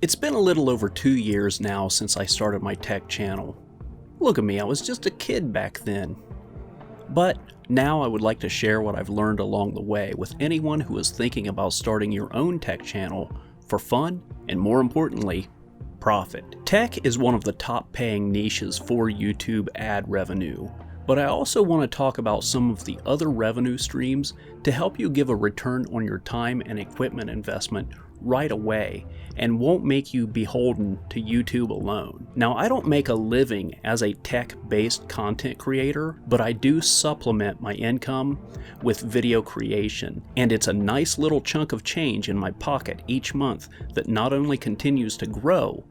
It's been a little over 2 years now since I started my tech channel. Look at me, I was just a kid back then. But now I would like to share what I've learned along the way with anyone who is thinking about starting your own tech channel for fun and, more importantly, profit. Tech is one of the top paying niches for YouTube ad revenue, but I also want to talk about some of the other revenue streams to help you give a return on your time and equipment investment right away and won't make you beholden to YouTube alone. Now, I don't make a living as a tech-based content creator, but I do supplement my income with video creation, and it's a nice little chunk of change in my pocket each month that not only continues to grow,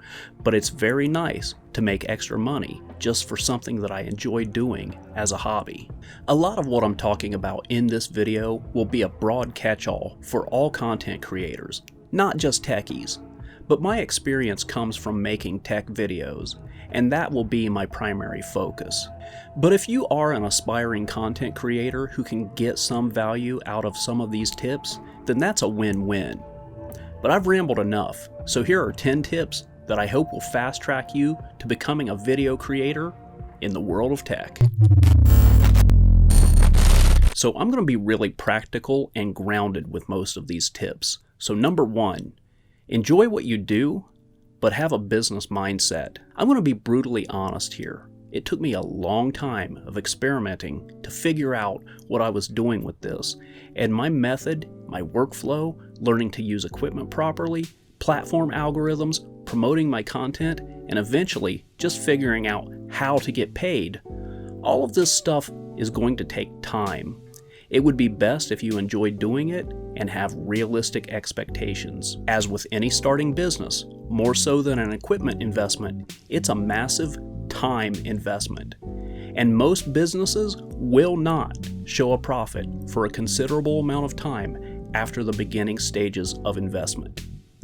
but it's very nice to make extra money just for something that I enjoy doing as a hobby. A lot of what I'm talking about in this video will be a broad catch-all for all content creators, not just techies, but my experience comes from making tech videos, and that will be my primary focus. But if you are an aspiring content creator who can get some value out of some of these tips, then that's a win-win. But I've rambled enough, so here are 10 tips that I hope will fast-track you to becoming a video creator in the world of tech. So I'm going to be really practical and grounded with most of these tips. So number 1, enjoy what you do, but have a business mindset. I'm going to be brutally honest here. It took me a long time of experimenting to figure out what I was doing with this, and my method, my workflow, learning to use equipment properly, platform algorithms, promoting my content, and eventually just figuring out how to get paid. All of this stuff is going to take time. It would be best if you enjoy doing it and have realistic expectations. As with any starting business, more so than an equipment investment, it's a massive time investment. And most businesses will not show a profit for a considerable amount of time after the beginning stages of investment.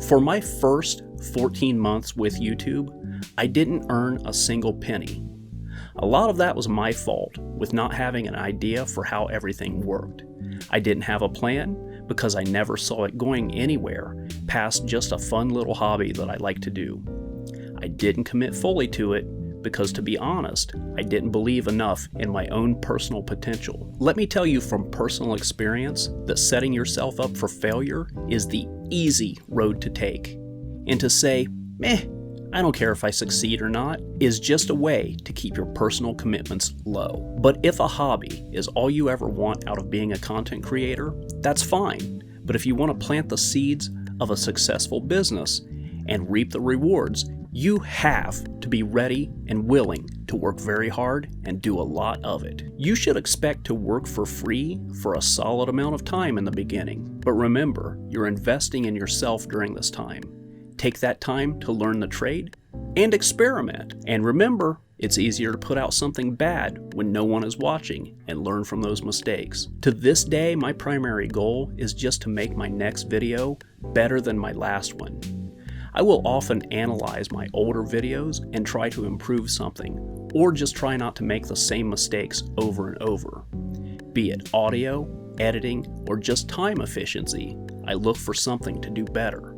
For my first 14 months with YouTube, I didn't earn a single penny. A lot of that was my fault with not having an idea for how everything worked. I didn't have a plan because I never saw it going anywhere past just a fun little hobby that I like to do. I didn't commit fully to it because, to be honest, I didn't believe enough in my own personal potential. Let me tell you from personal experience that setting yourself up for failure is the easy road to take. And to say, meh, I don't care if I succeed or not, is just a way to keep your personal commitments low. But if a hobby is all you ever want out of being a content creator, that's fine. But if you want to plant the seeds of a successful business and reap the rewards, you have to be ready and willing to work very hard and do a lot of it. You should expect to work for free for a solid amount of time in the beginning. But remember, you're investing in yourself during this time. Take that time to learn the trade and experiment. And remember, it's easier to put out something bad when no one is watching and learn from those mistakes. To this day, my primary goal is just to make my next video better than my last one. I will often analyze my older videos and try to improve something, or just try not to make the same mistakes over and over. Be it audio, editing, or just time efficiency, I look for something to do better.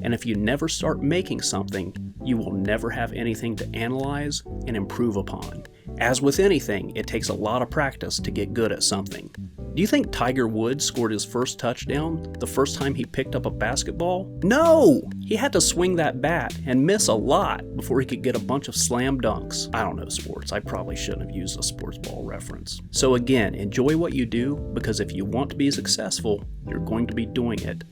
And if you never start making something, you will never have anything to analyze and improve upon. As with anything, it takes a lot of practice to get good at something. Do you think Tiger Woods scored his first touchdown the first time he picked up a basketball? No! He had to swing that bat and miss a lot before he could get a bunch of slam dunks. I don't know sports. I probably shouldn't have used a sports ball reference. So again, enjoy what you do, because if you want to be successful, you're going to be doing it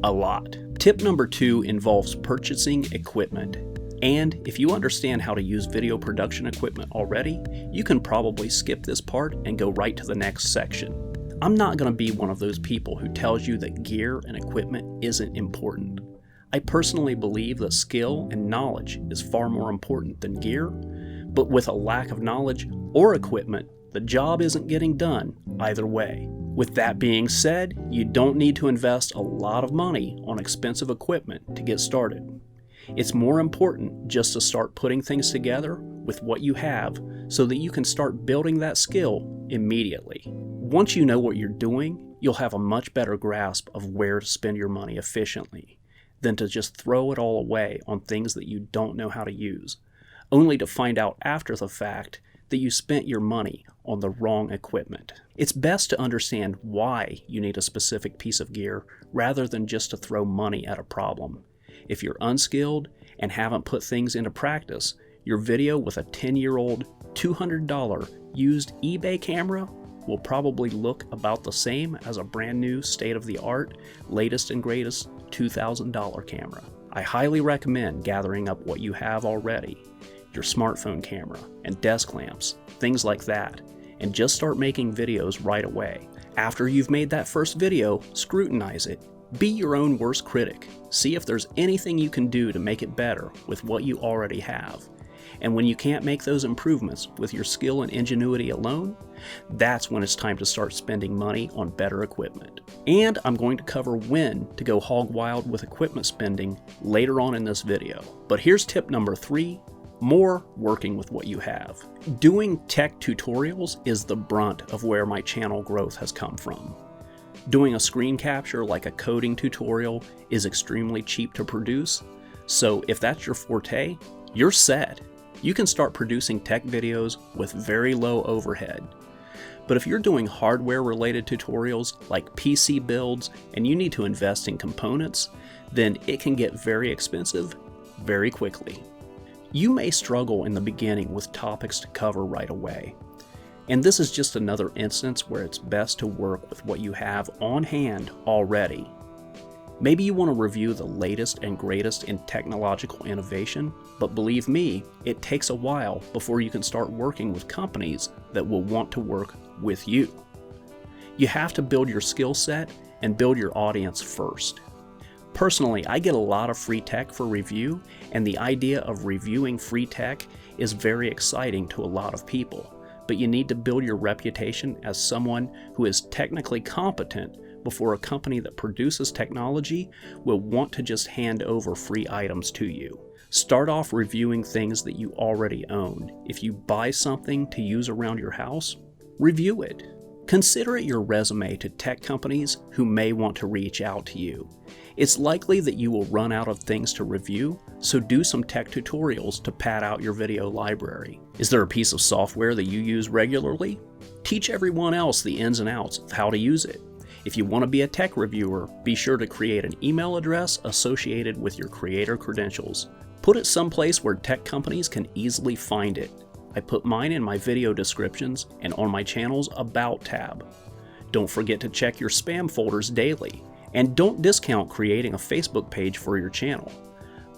a lot. Tip number 2 involves purchasing equipment. And if you understand how to use video production equipment already, you can probably skip this part and go right to the next section. I'm not going to be one of those people who tells you that gear and equipment isn't important. I personally believe that skill and knowledge is far more important than gear, but with a lack of knowledge or equipment, the job isn't getting done either way. With that being said, you don't need to invest a lot of money on expensive equipment to get started. It's more important just to start putting things together with what you have so that you can start building that skill immediately. Once you know what you're doing, you'll have a much better grasp of where to spend your money efficiently. than to just throw it all away on things that you don't know how to use, only to find out after the fact that you spent your money on the wrong equipment. It's best to understand why you need a specific piece of gear rather than just to throw money at a problem. If you're unskilled and haven't put things into practice, your video with a 10-year-old $200 used eBay camera will probably look about the same as a brand new state-of-the-art, latest and greatest $2,000 camera. I highly recommend gathering up what you have already, your smartphone camera and desk lamps, things like that, and just start making videos right away. After you've made that first video, scrutinize it. Be your own worst critic. See if there's anything you can do to make it better with what you already have. And when you can't make those improvements with your skill and ingenuity alone, that's when it's time to start spending money on better equipment. And I'm going to cover when to go hog wild with equipment spending later on in this video. But here's tip number 3. More working with what you have. Doing tech tutorials is the brunt of where my channel growth has come from. Doing a screen capture like a coding tutorial is extremely cheap to produce, so if that's your forte, you're set. You can start producing tech videos with very low overhead. But if you're doing hardware-related tutorials like PC builds and you need to invest in components, then it can get very expensive very quickly. You may struggle in the beginning with topics to cover right away. And this is just another instance where it's best to work with what you have on hand already. Maybe you want to review the latest and greatest in technological innovation, but believe me, it takes a while before you can start working with companies that will want to work with you. You have to build your skill set and build your audience first. Personally, I get a lot of free tech for review, and the idea of reviewing free tech is very exciting to a lot of people. But you need to build your reputation as someone who is technically competent before a company that produces technology will want to just hand over free items to you. Start off reviewing things that you already own. If you buy something to use around your house, review it. Consider it your resume to tech companies who may want to reach out to you. It's likely that you will run out of things to review, so do some tech tutorials to pad out your video library. Is there a piece of software that you use regularly? Teach everyone else the ins and outs of how to use it. If you want to be a tech reviewer, be sure to create an email address associated with your creator credentials. Put it someplace where tech companies can easily find it. I put mine in my video descriptions and on my channel's About tab. Don't forget to check your spam folders daily, and don't discount creating a Facebook page for your channel.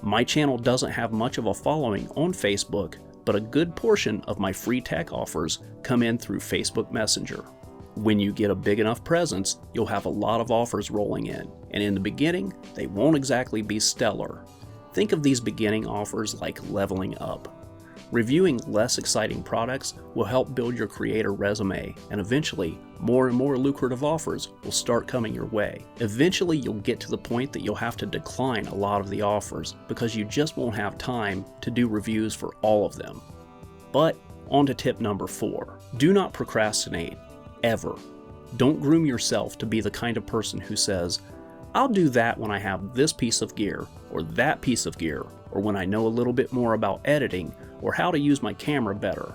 My channel doesn't have much of a following on Facebook, but a good portion of my free tech offers come in through Facebook Messenger. When you get a big enough presence, you'll have a lot of offers rolling in, and in the beginning, they won't exactly be stellar. Think of these beginning offers like leveling up. Reviewing less exciting products will help build your creator resume, and eventually, more and more lucrative offers will start coming your way. Eventually, you'll get to the point that you'll have to decline a lot of the offers because you just won't have time to do reviews for all of them. But on to tip number 4. Do not procrastinate, ever. Don't groom yourself to be the kind of person who says, I'll do that when I have this piece of gear, or that piece of gear, or when I know a little bit more about editing, or how to use my camera better.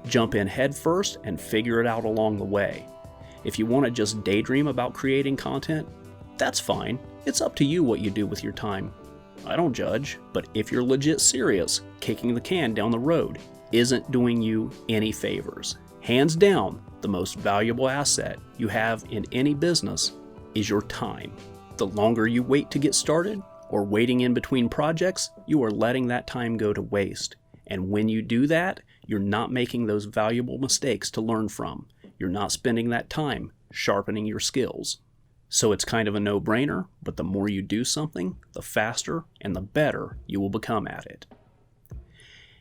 Jump in head first and figure it out along the way. If you want to just daydream about creating content, that's fine. It's up to you what you do with your time. I don't judge, but if you're legit serious, kicking the can down the road isn't doing you any favors. Hands down, the most valuable asset you have in any business is your time. The longer you wait to get started, or waiting in between projects, you are letting that time go to waste. And when you do that, you're not making those valuable mistakes to learn from. You're not spending that time sharpening your skills. So it's kind of a no-brainer, but the more you do something, the faster and the better you will become at it.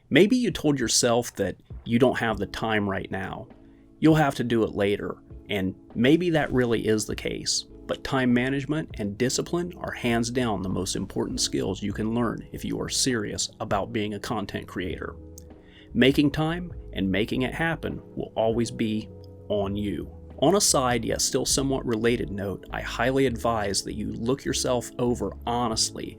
Maybe you told yourself that you don't have the time right now. You'll have to do it later, and maybe that really is the case. But time management and discipline are hands down the most important skills you can learn if you are serious about being a content creator. Making time and making it happen will always be on you. On a side yet still somewhat related note, I highly advise that you look yourself over honestly,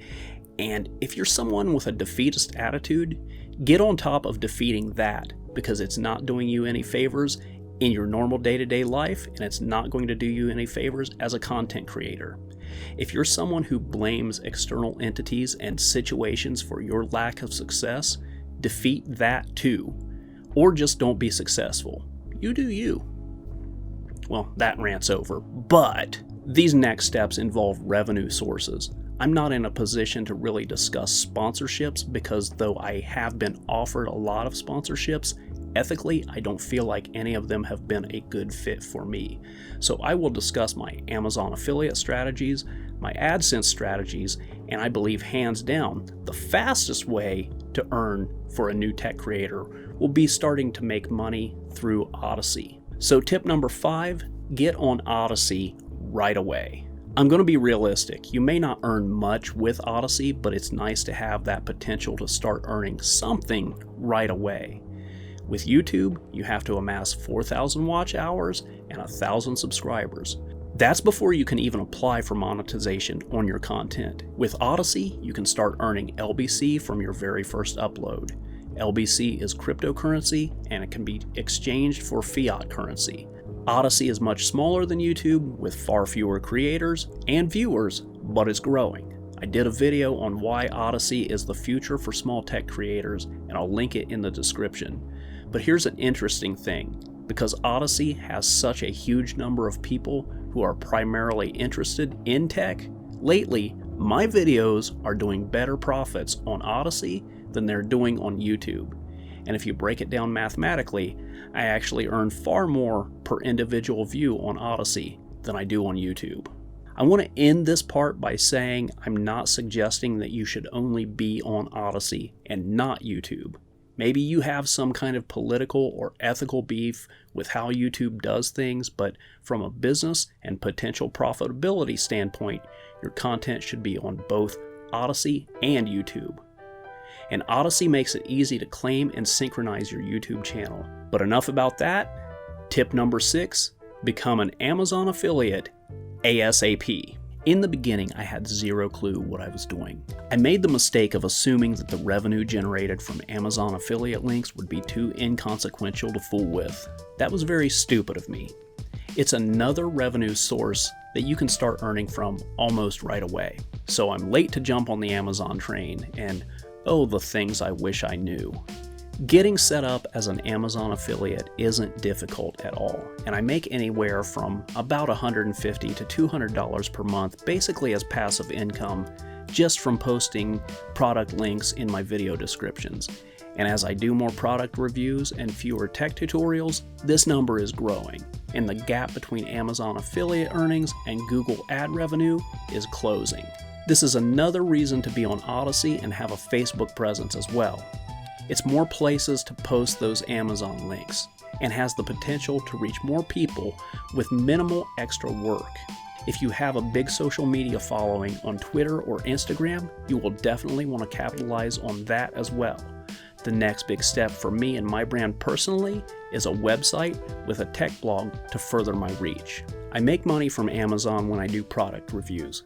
and if you're someone with a defeatist attitude, get on top of defeating that, because it's not doing you any favors in your normal day-to-day life, and it's not going to do you any favors as a content creator. If you're someone who blames external entities and situations for your lack of success, defeat that too, or just don't be successful. You do you. Well, that rant's over, but these next steps involve revenue sources. I'm not in a position to really discuss sponsorships because though I have been offered a lot of sponsorships, ethically, I don't feel like any of them have been a good fit for me. So I will discuss my Amazon affiliate strategies, my AdSense strategies, and I believe hands down, the fastest way to earn for a new tech creator will be starting to make money through Odysee. So tip number 5, get on Odysee right away. I'm going to be realistic. You may not earn much with Odysee, but it's nice to have that potential to start earning something right away. With YouTube, you have to amass 4,000 watch hours and 1,000 subscribers. That's before you can even apply for monetization on your content. With Odysee, you can start earning LBC from your very first upload. LBC is cryptocurrency and it can be exchanged for fiat currency. Odysee is much smaller than YouTube with far fewer creators and viewers, but it's growing. I did a video on why Odysee is the future for small tech creators, and I'll link it in the description. But here's an interesting thing. Because Odysee has such a huge number of people who are primarily interested in tech, lately my videos are doing better profits on Odysee than they're doing on YouTube. And if you break it down mathematically, I actually earn far more per individual view on Odysee than I do on YouTube. I want to end this part by saying I'm not suggesting that you should only be on Odysee and not YouTube. Maybe you have some kind of political or ethical beef with how YouTube does things, but from a business and potential profitability standpoint, your content should be on both Odysee and YouTube. And Odysee makes it easy to claim and synchronize your YouTube channel. But enough about that. Tip number 6, become an Amazon affiliate ASAP. In the beginning, I had zero clue what I was doing. I made the mistake of assuming that the revenue generated from Amazon affiliate links would be too inconsequential to fool with. That was very stupid of me. It's another revenue source that you can start earning from almost right away. So I'm late to jump on the Amazon train, and oh, the things I wish I knew. Getting set up as an Amazon affiliate isn't difficult at all, and I make anywhere from about $150 to $200 per month basically as passive income just from posting product links in my video descriptions. And as I do more product reviews and fewer tech tutorials, this number is growing, and the gap between Amazon affiliate earnings and Google ad revenue is closing. This is another reason to be on Odysee and have a Facebook presence as well. It's more places to post those Amazon links and has the potential to reach more people with minimal extra work. If you have a big social media following on Twitter or Instagram, you will definitely want to capitalize on that as well. The next big step for me and my brand personally is a website with a tech blog to further my reach. I make money from Amazon when I do product reviews.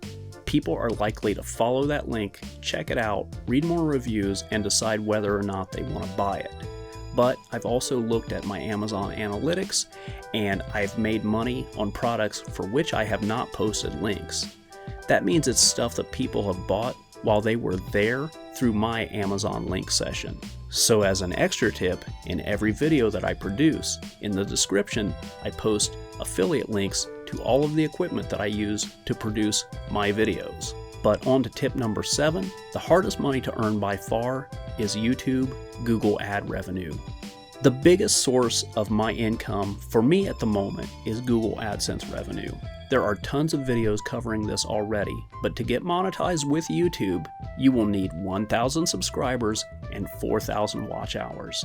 People are likely to follow that link, check it out, read more reviews, and decide whether or not they want to buy it. But I've also looked at my Amazon analytics, and I've made money on products for which I have not posted links. That means it's stuff that people have bought while they were there through my Amazon link session. So as an extra tip, in every video that I produce, in the description, I post affiliate links to all of the equipment that I use to produce my videos. But on to tip number 7, the hardest money to earn by far is YouTube Google ad revenue. The biggest source of my income for me at the moment is Google AdSense revenue. There are tons of videos covering this already, but to get monetized with YouTube, you will need 1,000 subscribers and 4,000 watch hours.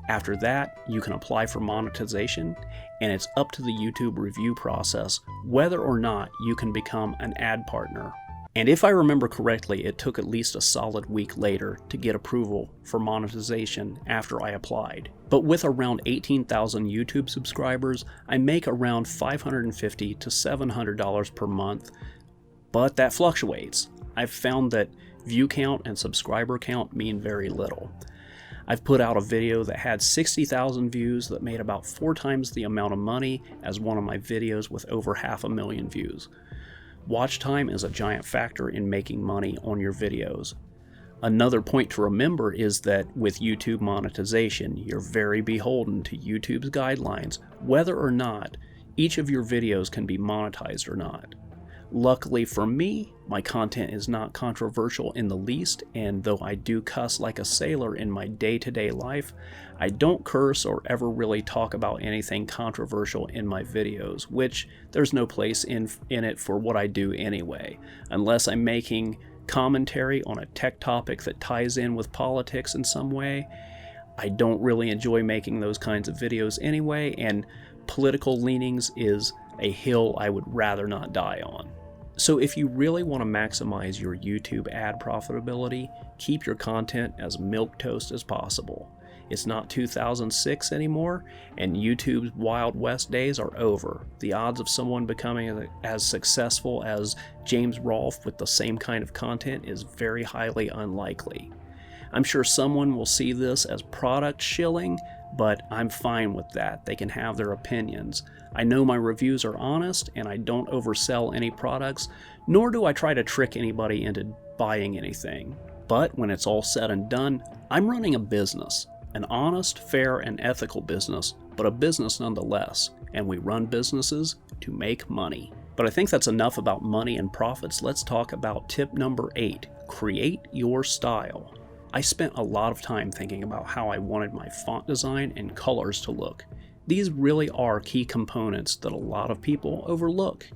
After that, you can apply for monetization, and it's up to the YouTube review process whether or not you can become an ad partner. And if I remember correctly, it took at least a solid week later to get approval for monetization after I applied. But with around 18,000 YouTube subscribers, I make around $550 to $700 per month, but that fluctuates. I've found that view count and subscriber count mean very little. I've put out a video that had 60,000 views that made about 4 times the amount of money as one of my videos with over 500,000 views. Watch time is a giant factor in making money on your videos. Another point to remember is that with YouTube monetization, you're very beholden to YouTube's guidelines, whether or not each of your videos can be monetized or not. Luckily for me, my content is not controversial in the least, and though I do cuss like a sailor in my day-to-day life, I don't curse or ever really talk about anything controversial in my videos, which there's no place in it for what I do anyway, unless I'm making commentary on a tech topic that ties in with politics in some way. I don't really enjoy making those kinds of videos anyway, and political leanings is a hill I would rather not die on. So if you really want to maximize your YouTube ad profitability, keep your content as milquetoast as possible. It's not 2006 anymore, and YouTube's Wild West days are over. The odds of someone becoming as successful as James Rolfe with the same kind of content is very highly unlikely. I'm sure someone will see this as product shilling, but I'm fine with that. They can have their opinions. I know my reviews are honest, and I don't oversell any products, nor do I try to trick anybody into buying anything. But when it's all said and done, I'm running a business. An honest, fair, and ethical business, but a business nonetheless, and we run businesses to make money. But I think that's enough about money and profits. Let's talk about tip number 8, create your style. I spent a lot of time thinking about how I wanted my font design and colors to look. These really are key components that a lot of people overlook.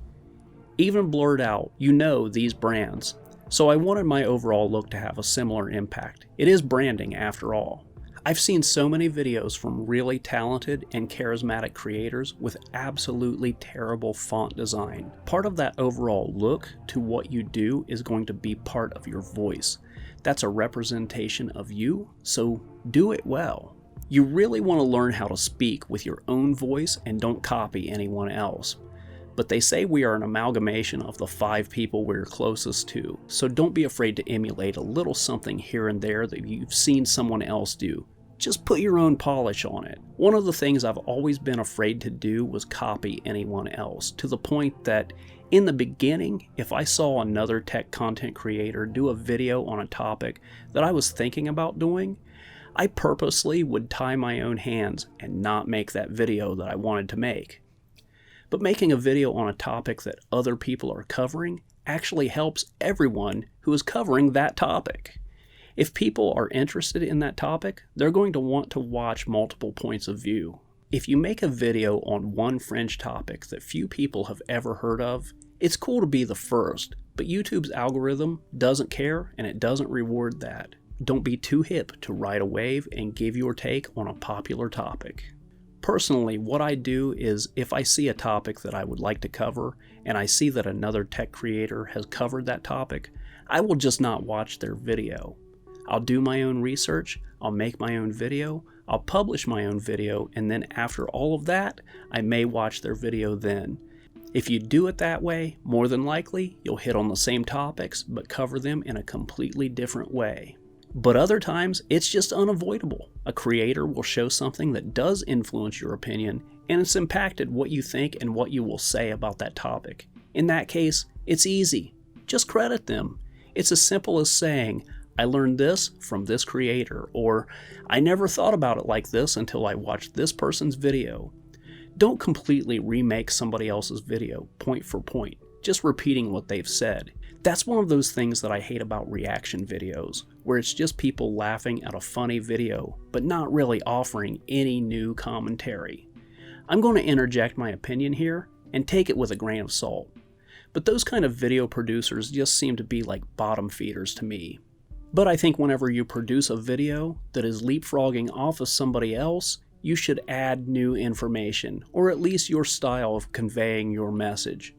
Even blurred out, you know these brands. So I wanted my overall look to have a similar impact. It is branding after all. I've seen so many videos from really talented and charismatic creators with absolutely terrible font design. Part of that overall look to what you do is going to be part of your voice. That's a representation of you, so do it well. You really want to learn how to speak with your own voice and don't copy anyone else. But they say we are an amalgamation of the 5 people we're closest to, so don't be afraid to emulate a little something here and there that you've seen someone else do. Just put your own polish on it. One of the things I've always been afraid to do was copy anyone else, to the point that in the beginning, if I saw another tech content creator do a video on a topic that I was thinking about doing, I purposely would tie my own hands and not make that video that I wanted to make. But making a video on a topic that other people are covering actually helps everyone who is covering that topic. If people are interested in that topic, they're going to want to watch multiple points of view. If you make a video on one fringe topic that few people have ever heard of, it's cool to be the first, but YouTube's algorithm doesn't care and it doesn't reward that. Don't be too hip to ride a wave and give your take on a popular topic. Personally, what I do is if I see a topic that I would like to cover and I see that another tech creator has covered that topic, I will just not watch their video. I'll do my own research, I'll make my own video, I'll publish my own video, and then after all of that, I may watch their video then. If you do it that way, more than likely, you'll hit on the same topics, but cover them in a completely different way. But other times, it's just unavoidable. A creator will show something that does influence your opinion, and it's impacted what you think and what you will say about that topic. In that case, it's easy. Just credit them. It's as simple as saying, I learned this from this creator, or I never thought about it like this until I watched this person's video. Don't completely remake somebody else's video, point for point, just repeating what they've said. That's one of those things that I hate about reaction videos, where it's just people laughing at a funny video, but not really offering any new commentary. I'm going to interject my opinion here, and take it with a grain of salt. But those kind of video producers just seem to be like bottom feeders to me. But I think whenever you produce a video that is leapfrogging off of somebody else, you should add new information, or at least your style of conveying your message.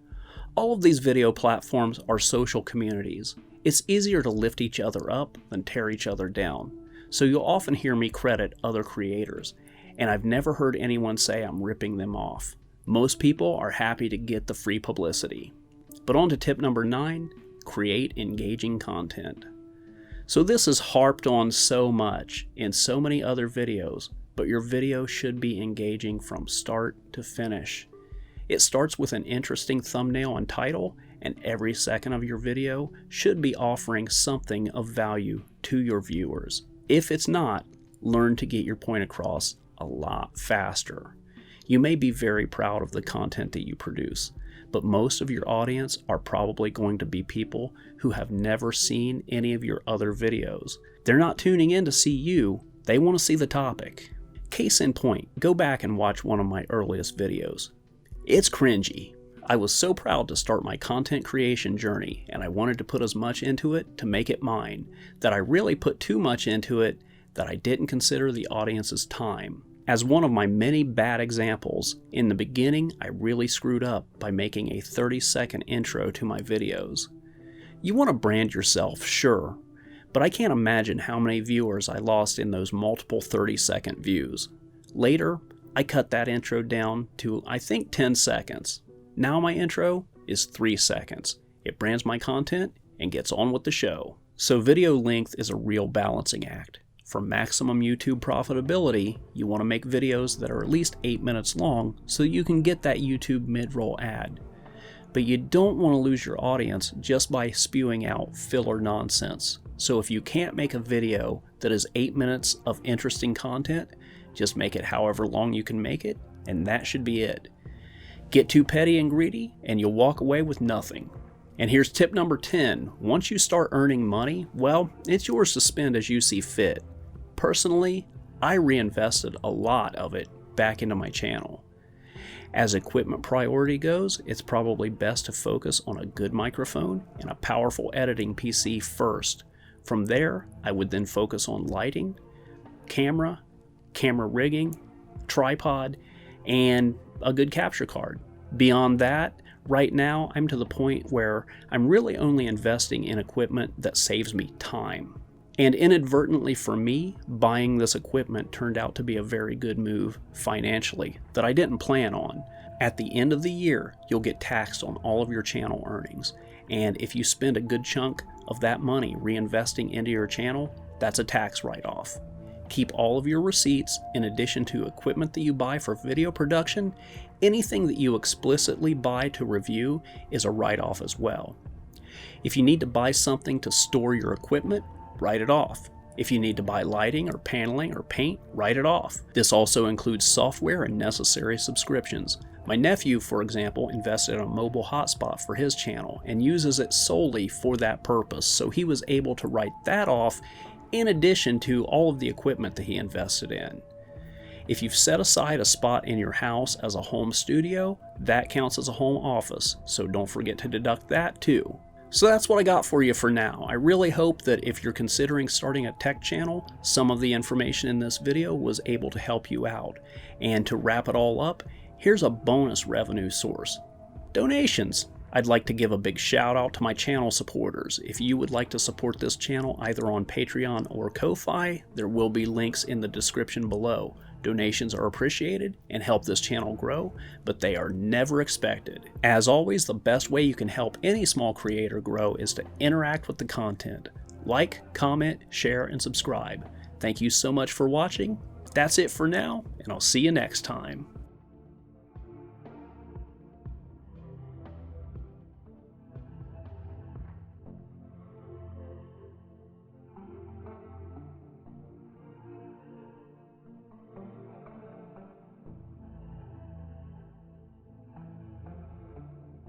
All of these video platforms are social communities. It's easier to lift each other up than tear each other down. So you'll often hear me credit other creators, and I've never heard anyone say I'm ripping them off. Most people are happy to get the free publicity. But on to tip number 9, create engaging content. So this is harped on so much in so many other videos, but your video should be engaging from start to finish. It starts with an interesting thumbnail and title, and every second of your video should be offering something of value to your viewers. If it's not, learn to get your point across a lot faster. You may be very proud of the content that you produce, but most of your audience are probably going to be people who have never seen any of your other videos. They're not tuning in to see you, they want to see the topic. Case in point, go back and watch one of my earliest videos. It's cringy. I was so proud to start my content creation journey, and I wanted to put as much into it to make it mine, that I really put too much into it that I didn't consider the audience's time. As one of my many bad examples, in the beginning I really screwed up by making a 30-second intro to my videos. You want to brand yourself, sure, but I can't imagine how many viewers I lost in those multiple 30-second views. Later, I cut that intro down to, I think, 10 seconds. Now my intro is 3 seconds. It brands my content and gets on with the show. So video length is a real balancing act. For maximum YouTube profitability, you want to make videos that are at least 8 minutes long so you can get that YouTube mid-roll ad. But you don't want to lose your audience just by spewing out filler nonsense. So if you can't make a video that is 8 minutes of interesting content, just make it however long you can make it, and that should be it. Get too petty and greedy, and you'll walk away with nothing. And here's tip number 10. Once you start earning money, well, it's yours to spend as you see fit. Personally, I reinvested a lot of it back into my channel. As equipment priority goes, it's probably best to focus on a good microphone and a powerful editing PC first. From there, I would then focus on lighting, camera rigging, tripod, and a good capture card. Beyond that, right now I'm to the point where I'm really only investing in equipment that saves me time. And inadvertently for me, buying this equipment turned out to be a very good move financially that I didn't plan on. At the end of the year, you'll get taxed on all of your channel earnings. And if you spend a good chunk of that money reinvesting into your channel, that's a tax write-off. Keep all of your receipts in addition to equipment that you buy for video production. Anything that you explicitly buy to review is a write-off as well. If you need to buy something to store your equipment, write it off. If you need to buy lighting or paneling or paint, write it off. This also includes software and necessary subscriptions. My nephew, for example, invested in a mobile hotspot for his channel and uses it solely for that purpose, so he was able to write that off in addition to all of the equipment that he invested in. If you've set aside a spot in your house as a home studio, that counts as a home office, so don't forget to deduct that too. So that's what I got for you for now. I really hope that if you're considering starting a tech channel, some of the information in this video was able to help you out. And to wrap it all up, here's a bonus revenue source: donations. I'd like to give a big shout out to my channel supporters. If you would like to support this channel either on Patreon or Ko-Fi, there will be links in the description below. Donations are appreciated and help this channel grow, but they are never expected. As always, the best way you can help any small creator grow is to interact with the content. Like, comment, share, and subscribe. Thank you so much for watching. That's it for now, and I'll see you next time.